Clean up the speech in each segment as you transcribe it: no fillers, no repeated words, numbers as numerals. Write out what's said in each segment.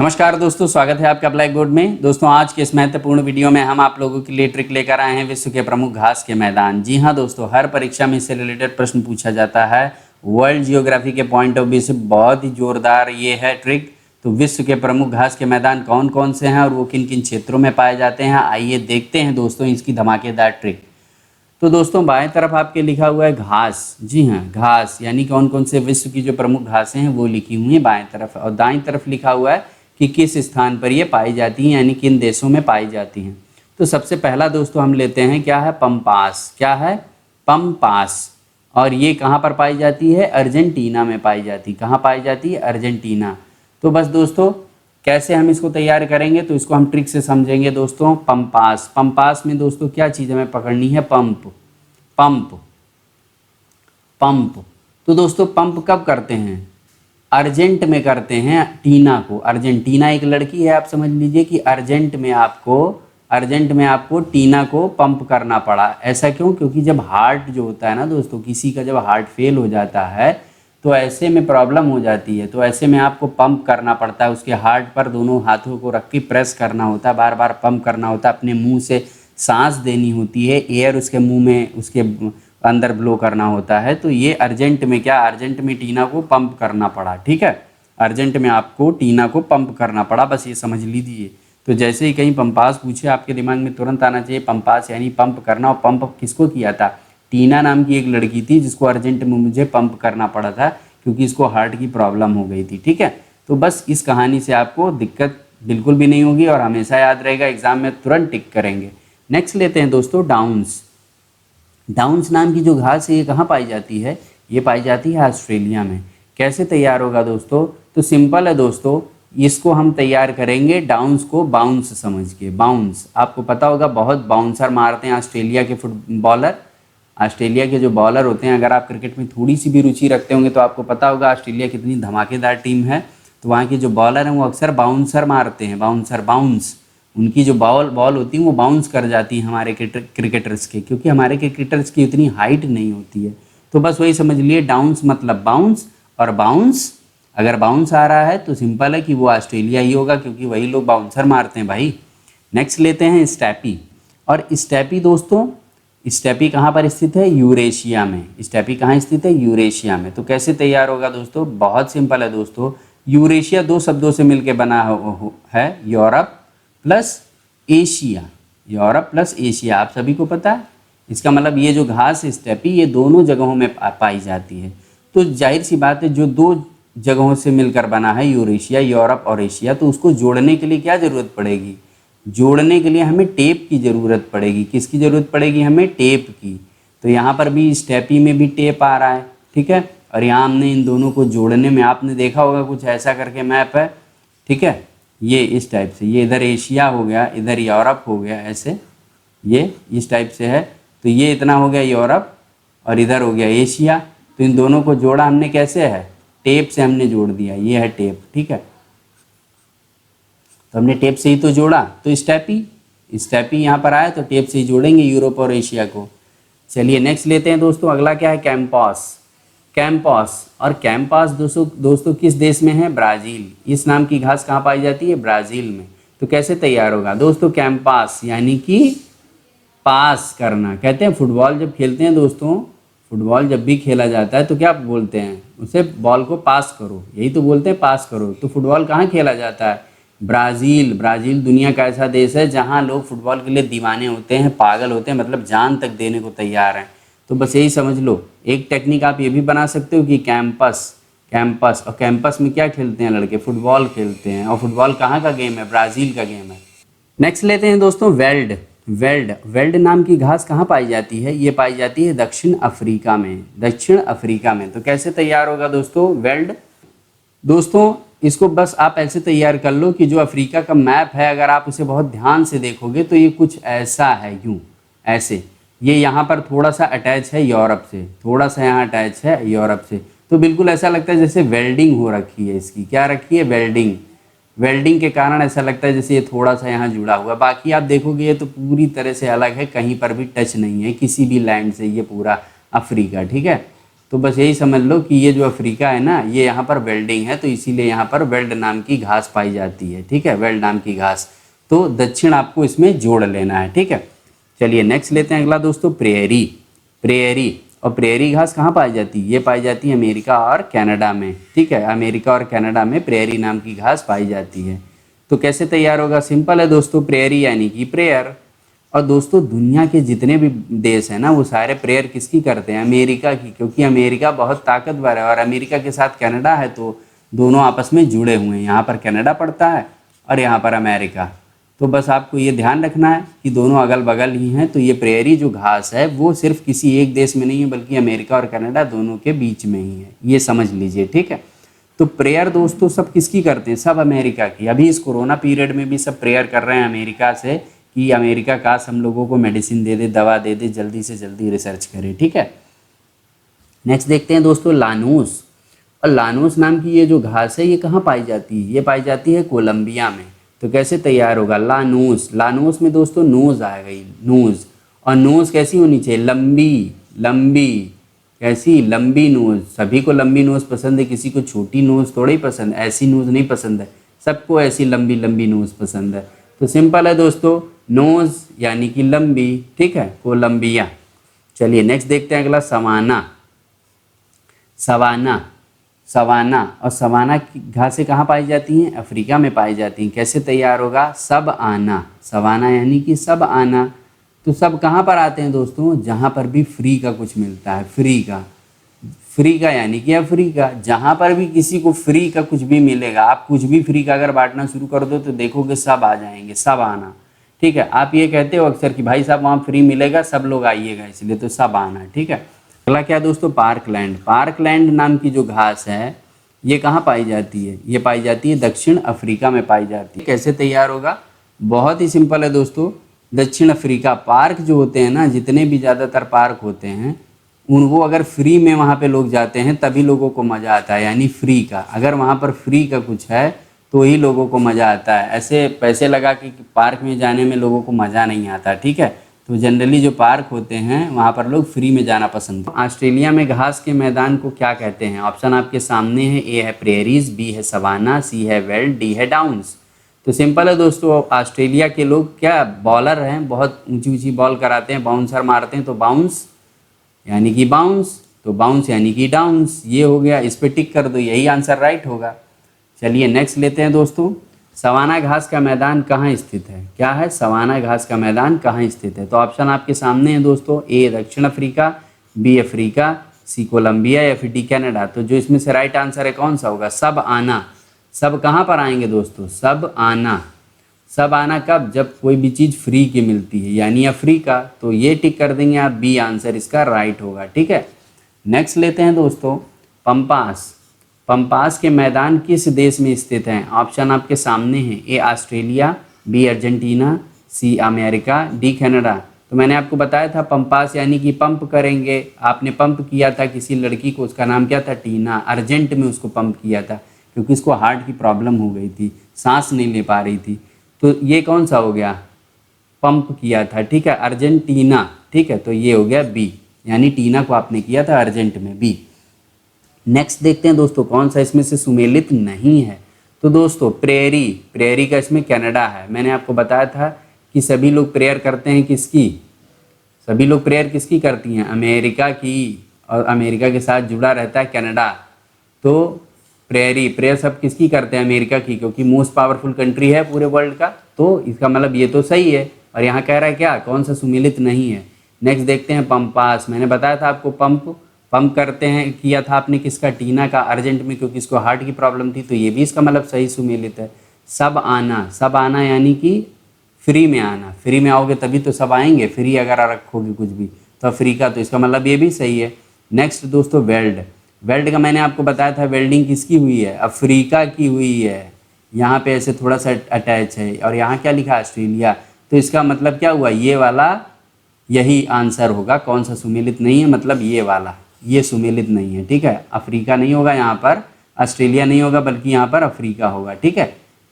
नमस्कार दोस्तों, स्वागत है आपका ब्लैक बोर्ड में। दोस्तों, आज के इस महत्वपूर्ण वीडियो में हम आप लोगों के लिए ट्रिक लेकर आए हैं विश्व के प्रमुख घास के मैदान। जी हाँ दोस्तों, हर परीक्षा में इससे रिलेटेड प्रश्न पूछा जाता है। वर्ल्ड जियोग्राफी के पॉइंट ऑफ व्यू से बहुत ही जोरदार ये है ट्रिक। तो विश्व के प्रमुख घास के मैदान कौन कौन से हैं और वो किन किन क्षेत्रों में पाए जाते हैं, आइए देखते हैं दोस्तों इसकी धमाकेदार ट्रिक। तो दोस्तों, बाएं तरफ आपके लिखा हुआ है घास। जी हाँ, घास यानी कौन कौन से विश्व की जो प्रमुख घासें हैं वो लिखी हुई हैं बाएं तरफ, और दाईं तरफ लिखा हुआ है कि किस स्थान पर ये पाई जाती हैं, यानी किन देशों में पाई जाती हैं। तो सबसे पहला दोस्तों हम लेते हैं, क्या है, पंपास। क्या है, पंपास। और ये कहाँ पर पाई जाती है? अर्जेंटीना में पाई जाती है। कहाँ पाई जाती है? अर्जेंटीना। तो बस दोस्तों, कैसे हम इसको तैयार करेंगे तो इसको हम ट्रिक से समझेंगे दोस्तों। पंपास, पंपास में दोस्तों क्या चीज़ हमें पकड़नी है? Pump, pump, pump. तो दोस्तों पंप कब करते हैं? अर्जेंट में करते हैं टीना को। अर्जेंटीना एक लड़की है, आप समझ लीजिए कि अर्जेंट में आपको टीना को पंप करना पड़ा। ऐसा क्यों? क्योंकि जब हार्ट जो होता है ना दोस्तों, किसी का जब हार्ट फेल हो जाता है तो ऐसे में प्रॉब्लम हो जाती है। तो ऐसे में आपको पंप करना पड़ता है, उसके हार्ट पर दोनों हाथों को रख के प्रेस करना होता है, बार बार पंप करना होता है, अपने मुंह से सांस देनी होती है, एयर उसके मुंह में, उसके अंदर ब्लो करना होता है। तो ये अर्जेंट में क्या, अर्जेंट में टीना को पंप करना पड़ा। ठीक है, अर्जेंट में आपको टीना को पंप करना पड़ा, बस ये समझ लीजिए। तो जैसे ही कहीं पंपास पूछे, आपके दिमाग में तुरंत आना चाहिए पंपास यानी पंप करना। और पंप किसको किया था? टीना नाम की एक लड़की थी जिसको अर्जेंट में मुझे पंप करना पड़ा था क्योंकि इसको हार्ट की प्रॉब्लम हो गई थी। ठीक है, तो बस इस कहानी से आपको दिक्कत बिल्कुल भी नहीं होगी और हमेशा याद रहेगा, एग्जाम में तुरंत टिक करेंगे। नेक्स्ट लेते हैं दोस्तों डाउन्स। डाउन्स नाम की जो घास है ये कहाँ पाई जाती है? ये पाई जाती है ऑस्ट्रेलिया में। कैसे तैयार होगा दोस्तों? तो सिंपल है दोस्तों, इसको हम तैयार करेंगे डाउन्स को बाउंस समझ के। बाउंस आपको पता होगा, बहुत बाउंसर मारते हैं ऑस्ट्रेलिया के फुटबॉलर। ऑस्ट्रेलिया के जो बॉलर होते हैं, अगर आप क्रिकेट में थोड़ी सी भी रुचि रखते होंगे तो आपको पता होगा ऑस्ट्रेलिया कितनी धमाकेदार टीम है। तो वहाँ के जो बॉलर हैं वो अक्सर बाउंसर मारते हैं, बाउंसर, बाउंस। उनकी जो बॉल होती है वो बाउंस कर जाती है हमारे क्रिकेटर्स के, क्योंकि हमारे क्रिकेटर्स की उतनी हाइट नहीं होती है। तो बस वही समझ लिए, डाउन्स मतलब बाउंस, और बाउंस अगर बाउंस आ रहा है तो सिंपल है कि वो ऑस्ट्रेलिया ही होगा, क्योंकि वही लोग बाउंसर मारते हैं भाई। नेक्स्ट लेते हैं स्टेपी। और स्टेपी दोस्तों, स्टेपी कहाँ पर स्थित है? यूरेशिया में। स्टेपी कहाँ स्थित है? यूरेशिया में। तो कैसे तैयार होगा दोस्तों? बहुत सिंपल है दोस्तों। यूरेशिया दो शब्दों से मिलकर बना है, Europe plus Asia. Europe plus Asia आप सभी को पता है। इसका मतलब ये जो घास है स्टेपी, ये दोनों जगहों में पाई जाती है। तो जाहिर सी बात है, जो दो जगहों से मिलकर बना है यूरेशिया, यूरोप और एशिया, तो उसको जोड़ने के लिए क्या ज़रूरत पड़ेगी? जोड़ने के लिए हमें टेप की ज़रूरत पड़ेगी। किसकी ज़रूरत पड़ेगी? हमें टेप की। तो यहाँ पर भी स्टेपी में भी टेप आ रहा है। ठीक है, और यहाँ हमने इन दोनों को जोड़ने में, आपने देखा होगा कुछ ऐसा करके मैप है। ठीक है, ये इस टाइप से, ये इधर एशिया हो गया, इधर यूरोप हो गया, ऐसे ये इस टाइप से है। तो ये इतना हो गया यूरोप और इधर हो गया एशिया। तो इन दोनों को जोड़ा हमने, कैसे है? टेप से हमने जोड़ दिया, ये है टेप। ठीक है, तो हमने टेप से ही तो जोड़ा। तो स्टेपी यहाँ पर आया तो टेप से ही जोड़ेंगे यूरोप और एशिया को। चलिए नेक्स्ट लेते हैं दोस्तों, अगला क्या है? कैंपस। कैंपस, और कैंपस दोस्तों किस देश में है? ब्राज़ील। इस नाम की घास कहाँ पाई जाती है? ब्राज़ील में। तो कैसे तैयार होगा दोस्तों? कैंपस यानी कि पास करना। कहते हैं फुटबॉल जब खेलते हैं दोस्तों, फुटबॉल जब भी खेला जाता है तो क्या बोलते हैं? उसे बॉल को पास करो, यही तो बोलते हैं, पास करो। तो फुटबॉल कहाँ खेला जाता है? ब्राज़ील। ब्राज़ील दुनिया का ऐसा देश है जहाँ लोग फुटबॉल के लिए दीवाने होते हैं, पागल होते हैं, मतलब जान तक देने को तैयार हैं। तो बस यही समझ लो। एक टेक्निक आप ये भी बना सकते हो कि कैंपस, कैंपस, और कैंपस में क्या खेलते हैं लड़के? फुटबॉल खेलते हैं। और फुटबॉल कहाँ का गेम है? ब्राज़ील का गेम है। नेक्स्ट लेते हैं दोस्तों वेल्ड। वेल्ड नाम की घास कहाँ पाई जाती है? ये पाई जाती है दक्षिण अफ्रीका में। दक्षिण अफ्रीका में। तो कैसे तैयार होगा दोस्तों वेल्ड? दोस्तों इसको बस आप ऐसे तैयार कर लो कि जो अफ्रीका का मैप है, अगर आप उसे बहुत ध्यान से देखोगे तो ये कुछ ऐसा है, यूँ ऐसे। ये यहाँ पर थोड़ा सा अटैच है यूरोप से, थोड़ा सा यहाँ अटैच है यूरोप से। तो बिल्कुल ऐसा लगता है जैसे वेल्डिंग हो रखी है इसकी। क्या रखी है? वेल्डिंग। वेल्डिंग के कारण ऐसा लगता है जैसे ये थोड़ा सा यहाँ जुड़ा हुआ। बाकी आप देखोगे ये तो पूरी तरह से अलग है, कहीं पर भी टच नहीं है किसी भी लैंड से, ये पूरा अफ्रीका। ठीक है, तो बस यही समझ लो कि ये जो अफ्रीका है ना, ये यहाँ पर वेल्डिंग है, तो इसीलिए यहाँ पर वेल्ड नाम की घास पाई जाती है। ठीक है, वेल्ड नाम की घास। तो दक्षिण आपको इसमें जोड़ लेना है। ठीक है, चलिए नेक्स्ट लेते हैं अगला दोस्तों, प्रेयरी। प्रेयरी और प्रेयरी घास कहाँ पाई जाती है? ये पाई जाती है अमेरिका और कनाडा में। ठीक है, अमेरिका और कनाडा में प्रेयरी नाम की घास पाई जाती है। तो कैसे तैयार होगा? सिंपल है दोस्तों, प्रेयरी यानी कि प्रेयर। और दोस्तों दुनिया के जितने भी देश हैं ना, वो सारे प्रेयर किसकी करते हैं? अमेरिका की, क्योंकि अमेरिका बहुत ताकतवर है और अमेरिका के साथ कनाडा है, तो दोनों आपस में जुड़े हुए हैं। यहाँ पर कनाडा पड़ता है और यहाँ पर अमेरिका। तो बस आपको ये ध्यान रखना है कि दोनों अगल बगल ही हैं। तो ये प्रेयरी जो घास है वो सिर्फ किसी एक देश में नहीं है, बल्कि अमेरिका और कनाडा दोनों के बीच में ही है, ये समझ लीजिए। ठीक है, तो प्रेयर दोस्तों सब किसकी करते हैं? सब अमेरिका की। अभी इस कोरोना पीरियड में भी सब प्रेयर कर रहे हैं अमेरिका से कि अमेरिका काश हम लोगों को मेडिसिन दे दे, दवा दे दे, जल्दी से जल्दी रिसर्च करे। ठीक है, नेक्स्ट देखते हैं दोस्तों, लानूस। और लानूस नाम की ये जो घास है ये कहाँ पाई जाती है? ये पाई जाती है कोलंबिया में। तो कैसे तैयार होगा? लानूस। लानूस में दोस्तों नोज आ गई, नोज। और नोज कैसी होनी चाहिए? लंबी। लंबी कैसी? लंबी नोज। सभी को लंबी नोज पसंद है, किसी को छोटी नोज थोड़ा ही पसंद, ऐसी नोज नहीं पसंद है, सबको ऐसी लंबी लंबी नोज पसंद है। तो सिंपल है दोस्तों, नोज यानी कि लंबी। ठीक है, कोलंबिया। चलिए नेक्स्ट देखते हैं अगला, सवाना। सवाना। सवाना और सवाना की घासें कहाँ पाई जाती हैं? अफ्रीका में पाई जाती हैं। कैसे तैयार होगा? सब आना। सवाना यानी कि सब आना। तो सब कहाँ पर आते हैं दोस्तों? जहाँ पर भी फ्री का कुछ मिलता है, फ्री का। फ्री का यानी कि अफ्रीका। जहाँ पर भी किसी को फ्री का कुछ भी मिलेगा, आप कुछ भी फ्री का अगर बांटना शुरू कर दो तो देखोगे सब आ जाएंगे, सब आना। ठीक है, आप ये कहते हो अक्सर कि भाई साहब वहाँ फ्री मिलेगा, सब लोग आइएगा, इसलिए तो सब आना। ठीक है, अगला क्या दोस्तों? पार्कलैंड। पार्कलैंड नाम की जो घास है ये कहाँ पाई जाती है? ये पाई जाती है दक्षिण अफ्रीका में पाई जाती है। कैसे तैयार होगा? बहुत ही सिंपल है दोस्तों, दक्षिण अफ्रीका। पार्क जो होते हैं ना, जितने भी ज़्यादातर पार्क होते हैं उनको अगर फ्री में वहाँ पे लोग जाते हैं तभी लोगों को मज़ा आता है, यानी फ्री का। अगर वहाँ पर फ्री का कुछ है तो ही लोगों को मज़ा आता है, ऐसे पैसे लगा के पार्क में जाने में लोगों को मज़ा नहीं आता। ठीक है, तो जनरली जो पार्क होते हैं वहाँ पर लोग फ्री में जाना पसंद करते हैं। ऑस्ट्रेलिया में घास के मैदान को क्या कहते हैं? ऑप्शन आपके सामने है। ए है प्रेरीज, बी है सवाना, सी है वेल्ड, डी है डाउन्स। तो सिंपल है दोस्तों, ऑस्ट्रेलिया के लोग क्या बॉलर हैं, बहुत ऊंची ऊंची बॉल कराते हैं, बाउंसर मारते हैं, तो बाउंस यानी कि बाउंस, तो बाउंस यानी कि डाउन्स। ये हो गया, इस पे टिक कर दो, यही आंसर राइट होगा। चलिए नेक्स्ट लेते हैं दोस्तों, सवाना घास का मैदान कहाँ स्थित है? क्या है? सवाना घास का मैदान कहाँ स्थित है? तो ऑप्शन आपके सामने है दोस्तों। ए दक्षिण अफ्रीका, बी अफ्रीका, सी कोलंबिया या फिर डी कनाडा। तो जो इसमें से राइट आंसर है कौन सा होगा? सब आना। सब कहाँ पर आएंगे दोस्तों? सब आना। सब आना कब? जब कोई भी चीज़ फ्री की मिलती है, यानी अफ्रीका। तो ये टिक कर देंगे आप, बी आंसर इसका राइट होगा। ठीक है, नेक्स्ट लेते हैं दोस्तों, पंपास। पंपास के मैदान किस देश में स्थित हैं? ऑप्शन आपके सामने हैं। A Australia, B Argentina, C America, D Canada. तो मैंने आपको बताया था पंपास यानी कि पंप करेंगे। आपने पंप किया था किसी लड़की को, उसका नाम क्या था? टीना। अर्जेंट में उसको पंप किया था क्योंकि उसको हार्ट की प्रॉब्लम हो गई थी, सांस नहीं ले पा रही थी। तो ये कौन सा हो गया? पंप किया था। ठीक है, अर्जेंटीना। ठीक है, तो ये हो गया बी, यानी टीना को आपने किया था अर्जेंट में, बी। नेक्स्ट देखते हैं दोस्तों, कौन सा इसमें से सुमेलित नहीं है? तो दोस्तों प्रेयरी। प्रेयरी का इसमें कनाडा है। मैंने आपको बताया था कि सभी लोग प्रेयर करते हैं किसकी? सभी लोग प्रेयर किसकी करती हैं? अमेरिका की। और अमेरिका के साथ जुड़ा रहता है कनाडा। तो प्रेयर सब किसकी करते हैं? अमेरिका की, क्योंकि मोस्ट पावरफुल कंट्री है पूरे वर्ल्ड का। तो इसका मतलब ये तो सही है। और यहाँ कह रहा है क्या? कौन सा सुमेलित नहीं है? नेक्स्ट देखते हैं पंपास। मैंने बताया था आपको पंप करते हैं, किया था आपने किसका? टीना का, अर्जेंट में, क्योंकि इसको हार्ट की प्रॉब्लम थी। तो ये भी इसका मतलब सही सुमेलित है। सब आना। सब आना यानी कि फ्री में आना। फ्री में आओगे तभी तो सब आएंगे, फ्री अगर रखोगे कुछ भी तो अफ्रीका, तो इसका मतलब ये भी सही है। नेक्स्ट दोस्तों वेल्ड। वेल्ड का मैंने आपको बताया था वेल्डिंग किसकी हुई है? अफ्रीका की हुई है। यहाँ पे ऐसे थोड़ा सा अटैच है और यहाँ क्या लिखा? ऑस्ट्रेलिया। तो इसका मतलब क्या हुआ? ये वाला यही आंसर होगा। कौन सा सुमेलित नहीं है? मतलब ये वाला, ये सुमेलित नहीं है। ठीक है, अफ्रीका नहीं होगा यहाँ पर, ऑस्ट्रेलिया नहीं होगा, बल्कि यहाँ पर अफ्रीका होगा। ठीक है,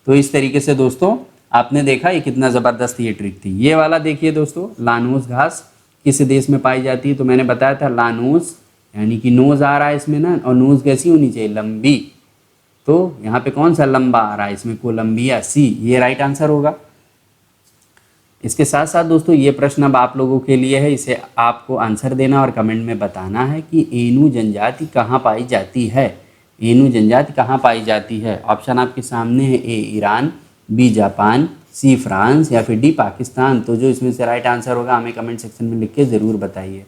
तो इस तरीके से दोस्तों आपने देखा ये कितना ज़बरदस्त ये ट्रिक थी। ये वाला देखिए दोस्तों, लानूस घास किस देश में पाई जाती है? तो मैंने बताया था लानूस यानी कि नोज़ आ रहा है इसमें ना, और नोज़ कैसी होनी चाहिए, लंबी। तो यहाँ पे कौन सा लंबा आ रहा है, इसमें कोलंबिया, सी, ये राइट आंसर होगा। इसके साथ साथ दोस्तों ये प्रश्न अब आप लोगों के लिए है, इसे आपको आंसर देना और कमेंट में बताना है कि एनू जनजाति कहाँ पाई जाती है। एनू जनजाति कहाँ पाई जाती है? ऑप्शन आपके सामने है, A Iran, B Japan, C France या फिर डी पाकिस्तान। तो जो इसमें से राइट आंसर होगा हमें कमेंट सेक्शन में लिख के ज़रूर बताइए।